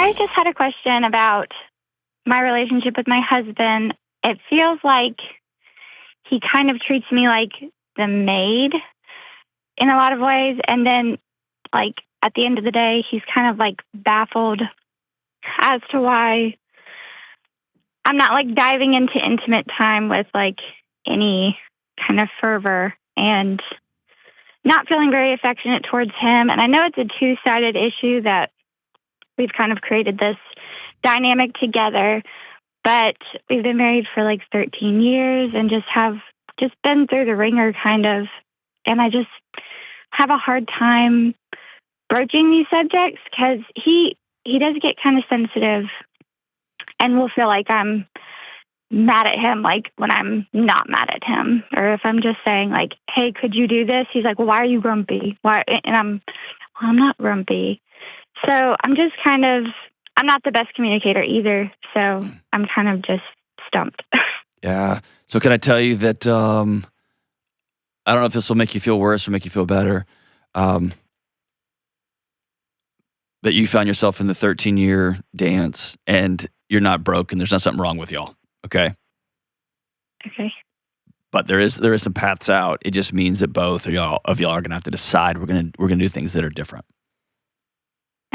I just had a question about my relationship with my husband. It feels like he kind of treats me like the maid in a lot of ways. And then, like, at the end of the day, he's kind of, like, baffled as to why I'm not, like, diving into intimate time with, like, any kind of fervor and not feeling very affectionate towards him. And I know it's a two-sided issue that we've kind of created this dynamic together, but we've been married for like 13 years and just been through the ringer kind of. And I just have a hard time broaching these subjects because he does get kind of sensitive and will feel like I'm mad at him, like when I'm not mad at him, or if I'm just saying like, hey, could you do this? He's like, well, why are you grumpy? Why? And I'm not grumpy. So I'm not the best communicator either. So I'm kind of just stumped. Yeah. So can I tell you that, I don't know if this will make you feel worse or make you feel better, but you found yourself in the 13-year dance and you're not broken. There's not something wrong with y'all. Okay. Okay. But there is some paths out. It just means that both of y'all are gonna have to decide we're gonna do things that are different.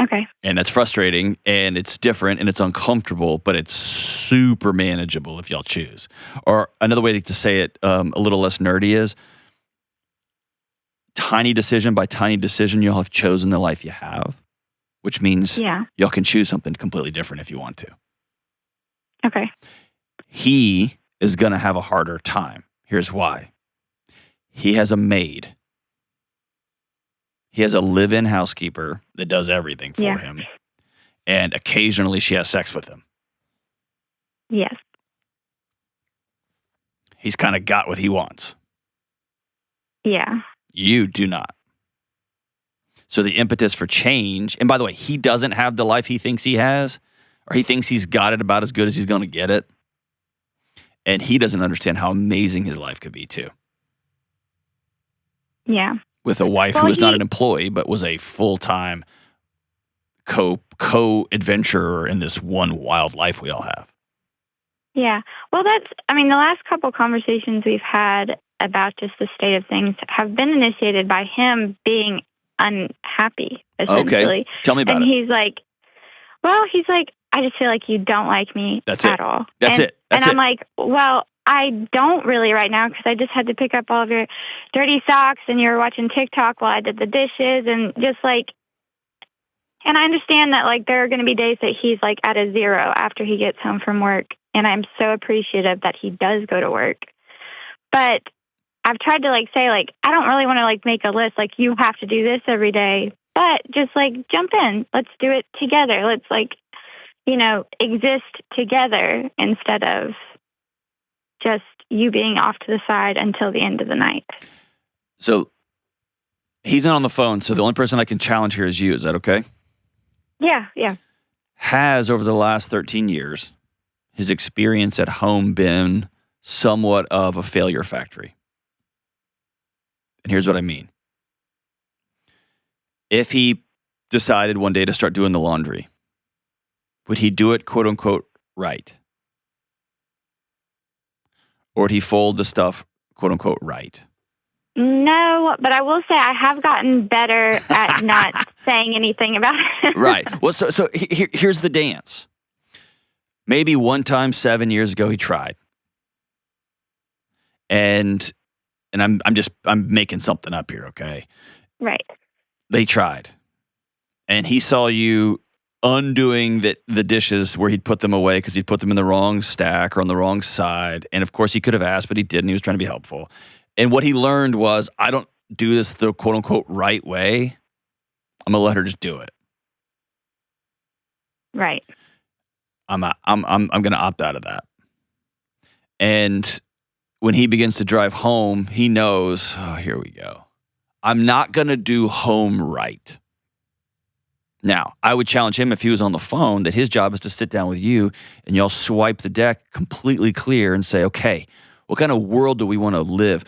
Okay. And that's frustrating and it's different and it's uncomfortable, but it's super manageable if y'all choose. Or another way to say it a little less nerdy is tiny decision by tiny decision, you'll have chosen the life you have, which means y'all can choose something completely different if you want to. Okay. He is going to have a harder time. Here's why. He has a maid. He has a live-in housekeeper that does everything for him. And occasionally she has sex with him. Yes. He's kind of got what he wants. Yeah. You do not. So the impetus for change, and by the way, he doesn't have the life he thinks he has, or he thinks he's got it about as good as he's going to get it. And he doesn't understand how amazing his life could be, too. Yeah. With a wife who was not an employee, but was a full-time co-adventurer in this one wild life we all have. Yeah. Well, the last couple conversations we've had about just the state of things have been initiated by him being unhappy, essentially. Okay. Tell me about it. And he's like, I just feel like you don't like me at all. That's it. And I'm like, well, I don't really right now because I just had to pick up all of your dirty socks and you were watching TikTok while I did the dishes and just like, and I understand that like there are going to be days that he's like at a zero after he gets home from work. And I'm so appreciative that he does go to work. But I've tried to like say like, I don't really want to like make a list like you have to do this every day, but just like jump in. Let's do it together. Let's like, exist together instead of just you being off to the side until the end of the night. So he's not on the phone, so the only person I can challenge here is you. Is that okay? Yeah. Has, over the last 13 years, his experience at home been somewhat of a failure factory? And here's what I mean. If he decided one day to start doing the laundry, would he do it, quote unquote, right? Or would he fold the stuff, quote unquote, right? No, but I will say I have gotten better at not saying anything about it. Right. Well, so here's the dance. Maybe one time 7 years ago he tried. And I'm making something up here, okay? Right. They tried. And he saw you undoing the dishes where he'd put them away because he'd put them in the wrong stack or on the wrong side. And of course he could have asked, but he didn't. He was trying to be helpful. And what he learned was, I don't do this the quote unquote right way. I'm gonna let her just do it. Right. I'm gonna opt out of that. And when he begins to drive home, he knows, oh, here we go. I'm not gonna do home right. Now, I would challenge him if he was on the phone that his job is to sit down with you and y'all swipe the deck completely clear and say, okay, what kind of world do we want to live?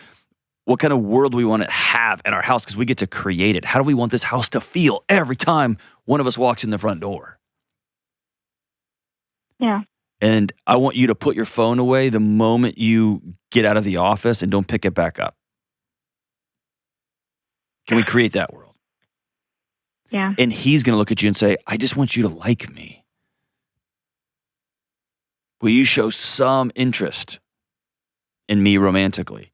What kind of world do we want to have in our house? Because we get to create it. How do we want this house to feel every time one of us walks in the front door? Yeah. And I want you to put your phone away the moment you get out of the office and don't pick it back up. Can we create that world? Yeah. And he's going to look at you and say, I just want you to like me. Will you show some interest in me romantically?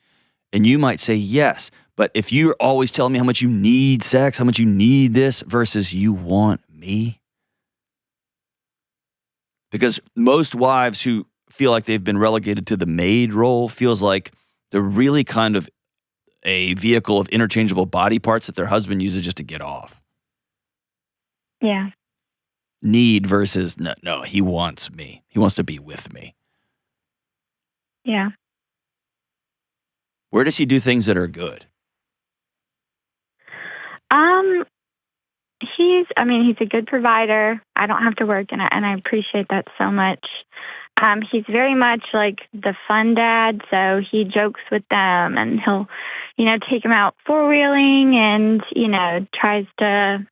And you might say yes. But if you're always telling me how much you need sex, how much you need this versus you want me. Because most wives who feel like they've been relegated to the maid role feels like they're really kind of a vehicle of interchangeable body parts that their husband uses just to get off. Yeah. Need versus no, he wants me. He wants to be with me. Yeah. Where does he do things that are good? He's a good provider. I don't have to work, and I appreciate that so much. He's very much like the fun dad, so he jokes with them, and he'll, take them out four-wheeling, and, tries to,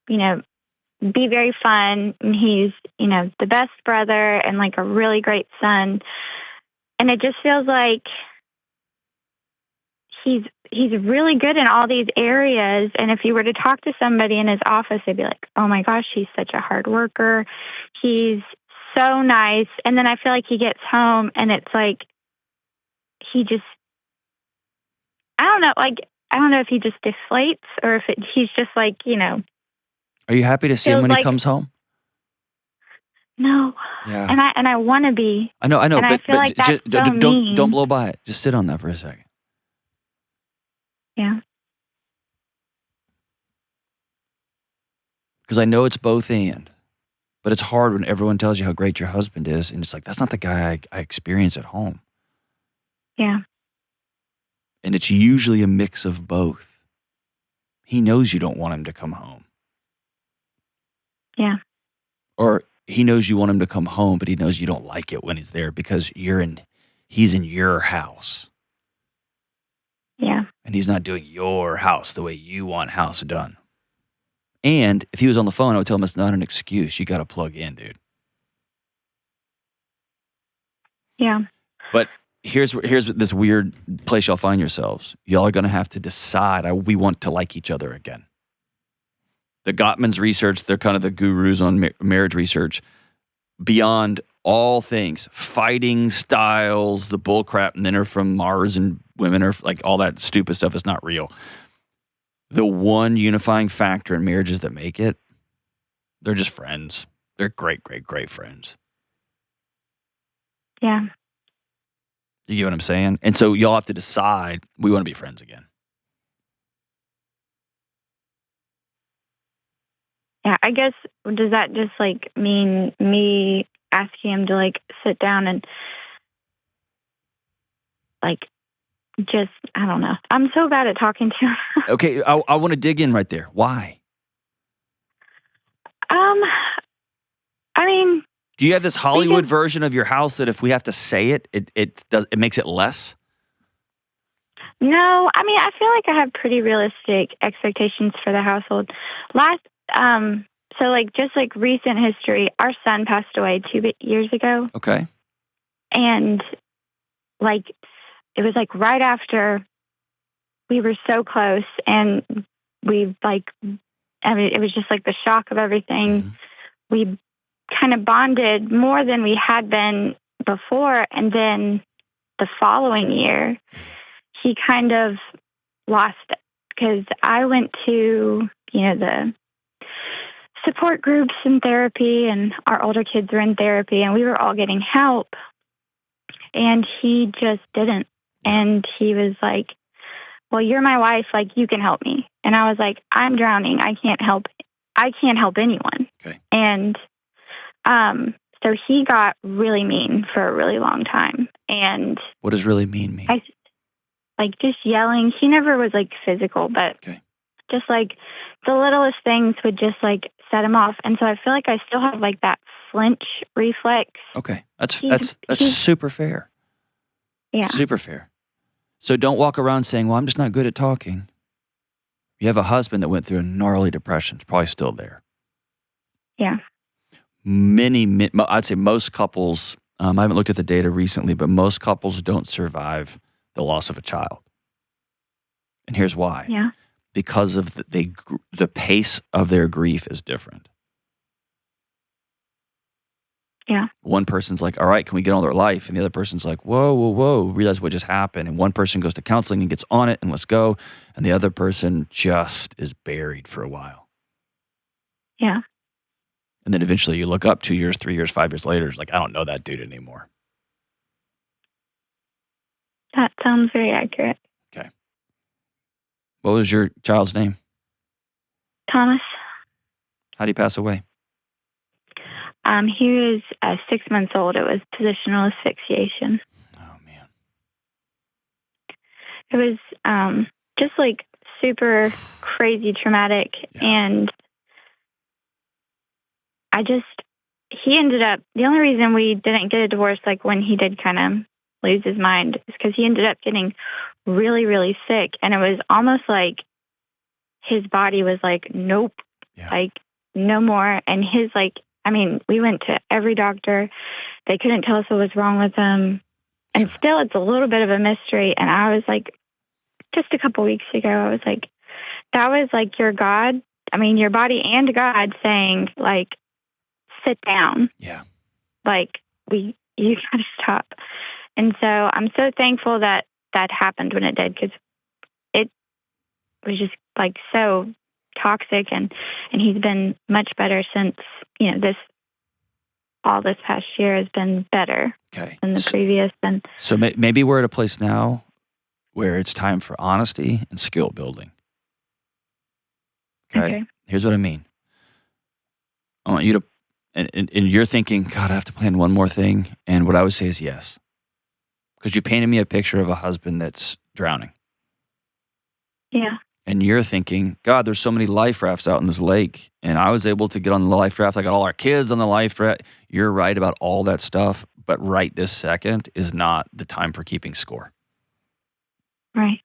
be very fun. And he's, the best brother and like a really great son. And it just feels like he's really good in all these areas. And if you were to talk to somebody in his office, they'd be like, oh my gosh, he's such a hard worker. He's so nice. And then I feel like he gets home and it's like, I don't know if he just deflates or if he's just like, Are you happy to see him when he comes home? No. Yeah. And I want to be. I know. And but I feel like that's so mean. Don't blow by it. Just sit on that for a second. Yeah. Because I know it's both and. But it's hard when everyone tells you how great your husband is. And it's like, that's not the guy I experience at home. Yeah. And it's usually a mix of both. He knows you don't want him to come home. Yeah. Or he knows you want him to come home, but he knows you don't like it when he's there because he's in your house. Yeah. And he's not doing your house the way you want house done. And if he was on the phone, I would tell him it's not an excuse. You got to plug in, dude. Yeah. But here's this weird place y'all find yourselves. Y'all are going to have to decide, we want to like each other again. The Gottman's research, they're kind of the gurus on marriage research. Beyond all things, fighting styles, the bullcrap, men are from Mars and women are like all that stupid stuff is not real. The one unifying factor in marriages that make it, they're just friends. They're great, great, great friends. Yeah. You get what I'm saying? And so y'all have to decide, we want to be friends again. Yeah, I guess, does that just like mean me asking him to like sit down and like just, I don't know. I'm so bad at talking to him. Okay, I want to dig in right there. Why? I mean, do you have this Hollywood version of your house that if we have to say it makes it less? No, I mean, I feel like I have pretty realistic expectations for the household. So like just like recent history, our son passed away 2 years ago. Okay. And like, it was like right after we were so close and we like, I mean, it was just like the shock of everything. Mm-hmm. We kind of bonded more than we had been before. And then the following year, he kind of lost it because I went to, the support groups and therapy, and our older kids were in therapy, and we were all getting help. And he just didn't. And he was like, well, you're my wife, like you can help me. And I was like, I'm drowning. I can't help anyone. Okay. And so he got really mean for a really long time. And what does really mean? Like just yelling. He never was like physical, but just like the littlest things would just like set him off. And so I feel like I still have like that flinch reflex. Okay. That's super fair. Yeah. Super fair. So don't walk around saying, well, I'm just not good at talking. You have a husband that went through a gnarly depression. It's probably still there. Yeah. I'd say most couples, I haven't looked at the data recently, but most couples don't survive the loss of a child. And here's why. Yeah. Because of the pace of their grief is different. Yeah. One person's like, all right, can we get on with our life? And the other person's like, whoa, realize what just happened. And one person goes to counseling and gets on it and let's go. And the other person just is buried for a while. Yeah. And then eventually you look up 2 years, 3 years, 5 years later, it's like, I don't know that dude anymore. That sounds very accurate. Okay. What was your child's name? Thomas. How did he pass away? He was 6 months old. It was positional asphyxiation. Oh, man. It was just like super crazy traumatic. Yeah. And he ended up, the only reason we didn't get a divorce, like when he did kind of lose his mind, is because he ended up getting really, really sick. And it was almost like his body was like, nope, like no more. And we went to every doctor. They couldn't tell us what was wrong with him. And still, it's a little bit of a mystery. And I was like, just a couple weeks ago, I was like, that was like your body and God saying, like, sit down. Yeah. Like, you gotta stop. And so I'm so thankful that happened when it did, because it was just like so toxic, and he's been much better since, this past year has been better than the previous. And so maybe we're at a place now where it's time for honesty and skill building. Okay. Here's what I mean. I want you to, and you're thinking, God, I have to plan one more thing. And what I would say is yes. Because you painted me a picture of a husband that's drowning. Yeah. And you're thinking, God, there's so many life rafts out in this lake. And I was able to get on the life raft. I got all our kids on the life raft. You're right about all that stuff. But right this second is not the time for keeping score. Right.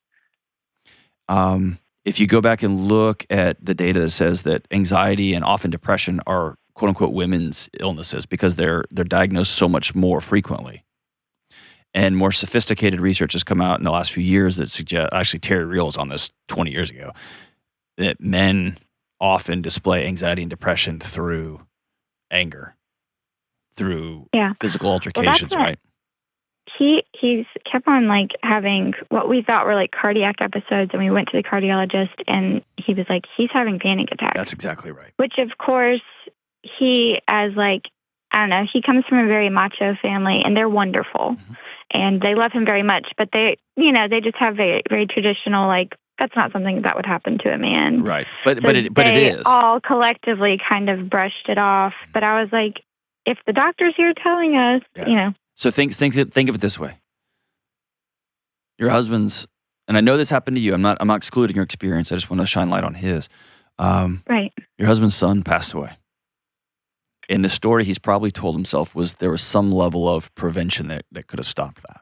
If you go back and look at the data that says that anxiety and often depression are quote unquote women's illnesses because they're diagnosed so much more frequently. And more sophisticated research has come out in the last few years that suggest, actually Terry Real was on this 20 years ago, that men often display anxiety and depression through anger, through physical altercations, right? He's kept on like having what we thought were like cardiac episodes, and we went to the cardiologist and he was like, he's having panic attacks. That's exactly right. Which of course he, as like, I don't know, he comes from a very macho family and they're wonderful and they love him very much, but they just have very, very traditional, like, that's not something that would happen to a man. Right. But it is. All collectively kind of brushed it off. But I was like, if the doctor's here telling us, So think of it this way. Your husband's, and I know this happened to you. I'm not excluding your experience. I just want to shine light on his. Right. Your husband's son passed away. And the story he's probably told himself was there was some level of prevention that could have stopped that.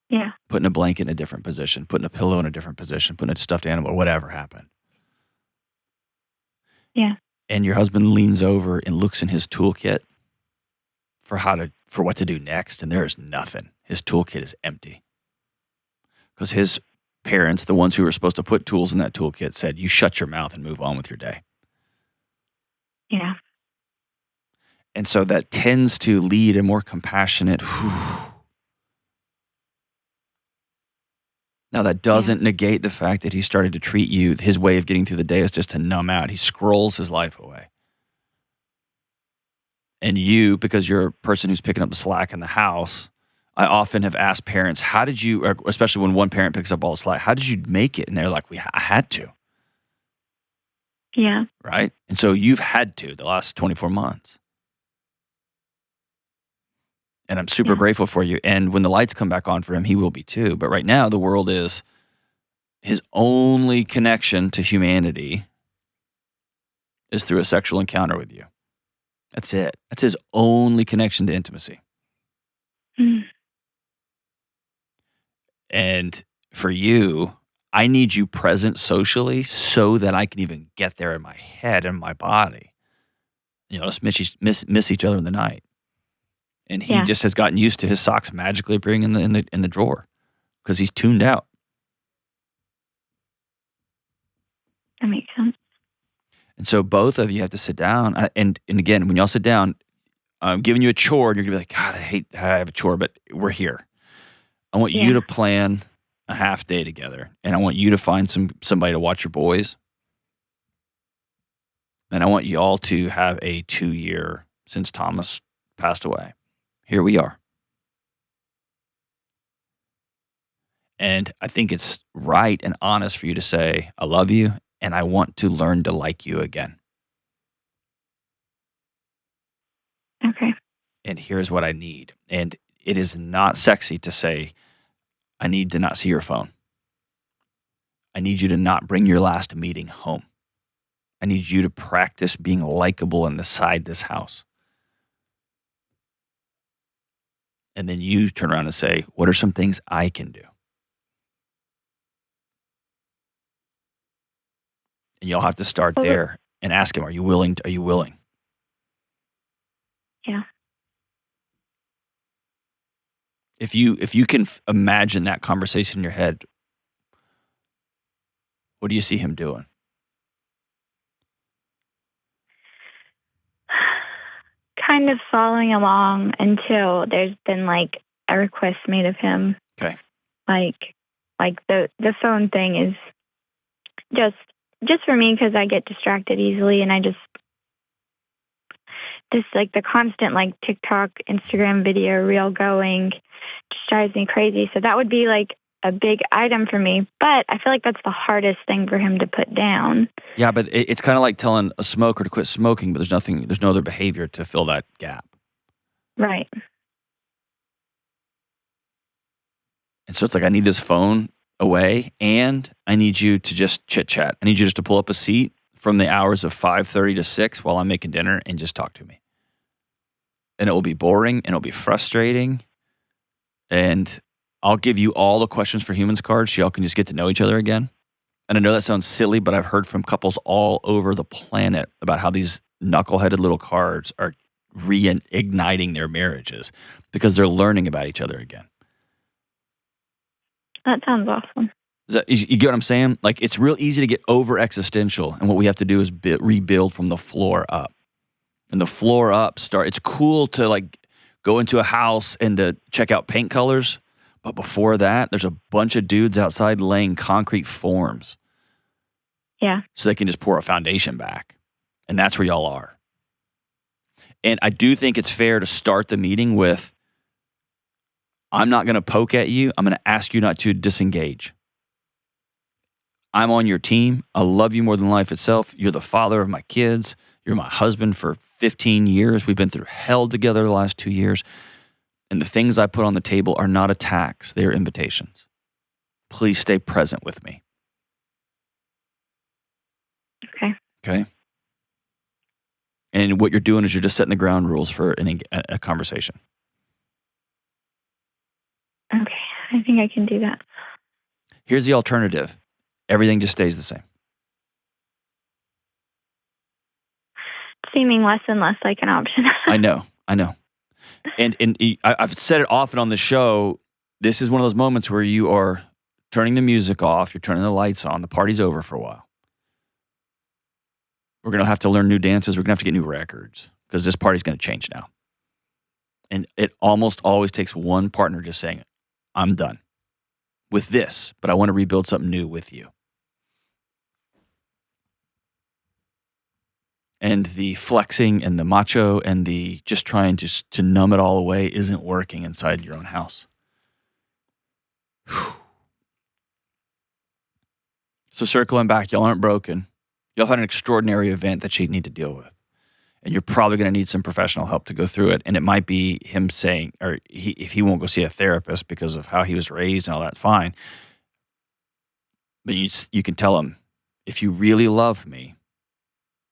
Yeah. Putting a blanket in a different position, putting a pillow in a different position, putting a stuffed animal, whatever happened. Yeah. And your husband leans over and looks in his toolkit for what to do next, and there is nothing. His toolkit is empty. Because his parents, the ones who were supposed to put tools in that toolkit, said, you shut your mouth and move on with your day. Yeah. And so that tends to lead a more compassionate, Now, that doesn't negate the fact that he started to treat you, his way of getting through the day is just to numb out. He scrolls his life away. And you, because you're a person who's picking up the slack in the house, I often have asked parents, how did you, especially when one parent picks up all the slack, how did you make it? And they're like, I had to. Yeah. Right? And so you've had to the last 24 months. And I'm super grateful for you. And when the lights come back on for him, he will be too. But right now, the world is his only connection to humanity is through a sexual encounter with you. That's it. That's his only connection to intimacy. Mm. And for you, I need you present socially so that I can even get there in my head and my body. Just miss each other in the night. And he Yeah. just has gotten used to his socks magically appearing in the drawer because he's tuned out. That makes sense. And so both of you have to sit down. And again, when y'all sit down, I'm giving you a chore, and you're gonna be like, God, I have a chore, but we're here. I want you to plan a half day together, and I want you to find somebody to watch your boys. And I want you all to have a 2-year since Thomas passed away. Here we are. And I think it's right and honest for you to say, I love you, and I want to learn to like you again. Okay. And here's what I need. And it is not sexy to say, I need to not see your phone. I need you to not bring your last meeting home. I need you to practice being likable inside this house. And then you turn around and say, what are some things I can do? And you'll have to start there and ask him, are you willing? Are you willing? Yeah. If you can imagine that conversation in your head, what do you see him doing? Kind of following along until there's been like a request made of him. Okay. Like the phone thing is just for me because I get distracted easily, and I just like the constant like TikTok, Instagram video reel going just drives me crazy. So that would be like a big item for me, but I feel like that's the hardest thing for him to put down. Yeah, but it's kind of like telling a smoker to quit smoking, but there's no other behavior to fill that gap. Right. And so it's like, I need this phone away, and I need you to just chit chat. I need you just to pull up a seat from the hours of 5:30 to 6 while I'm making dinner and just talk to me. And it will be boring, and it'll be frustrating, and I'll give you all the questions for humans cards so y'all can just get to know each other again. And I know that sounds silly, but I've heard from couples all over the planet about how these knuckleheaded little cards are reigniting their marriages because they're learning about each other again. That sounds awesome. You get what I'm saying? Like, it's real easy to get over existential, and what we have to do is rebuild from the floor up. And the floor up it's cool to like go into a house and to check out paint colors. But before that, there's a bunch of dudes outside laying concrete forms. Yeah. So they can just pour a foundation back. And that's where y'all are. And I do think it's fair to start the meeting with, I'm not going to poke at you. I'm going to ask you not to disengage. I'm on your team. I love you more than life itself. You're the father of my kids. You're my husband for 15 years. We've been through hell together the last 2 years. And the things I put on the table are not attacks. They are invitations. Please stay present with me. Okay. Okay? And what you're doing is you're just setting the ground rules for a conversation. Okay. I think I can do that. Here's the alternative. Everything just stays the same. Seeming less and less like an option. I know. And I've said it often on the show, this is one of those moments where you are turning the music off, you're turning the lights on, the party's over for a while. We're going to have to learn new dances, we're going to have to get new records, because this party's going to change now. And it almost always takes one partner just saying, I'm done with this, but I want to rebuild something new with you. And the flexing and the macho and the just trying to numb it all away isn't working inside your own house. Whew. So circling back, y'all aren't broken. Y'all had an extraordinary event that you need to deal with. And you're probably going to need some professional help to go through it. And it might be him saying, if he won't go see a therapist because of how he was raised and all that, fine. But you can tell him, if you really love me,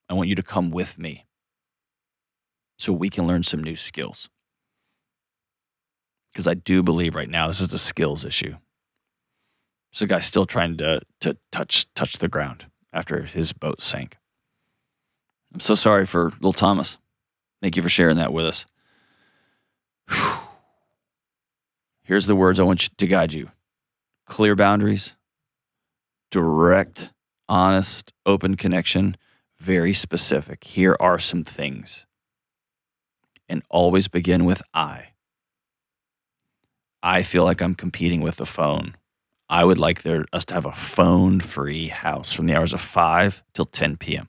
I want you to come with me so we can learn some new skills. Because I do believe right now this is a skills issue. So the guy's still trying to touch the ground after his boat sank. I'm so sorry for little Thomas. Thank you for sharing that with us. Here's the words I want you to guide you. Clear boundaries, direct, honest, open connection, very specific. Here are some things. And always begin with I. I feel like I'm competing with the phone. I would like us to have a phone-free house from the hours of 5 till 10 p.m.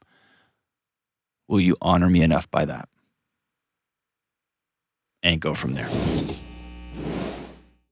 Will you honor me enough by that? And go from there.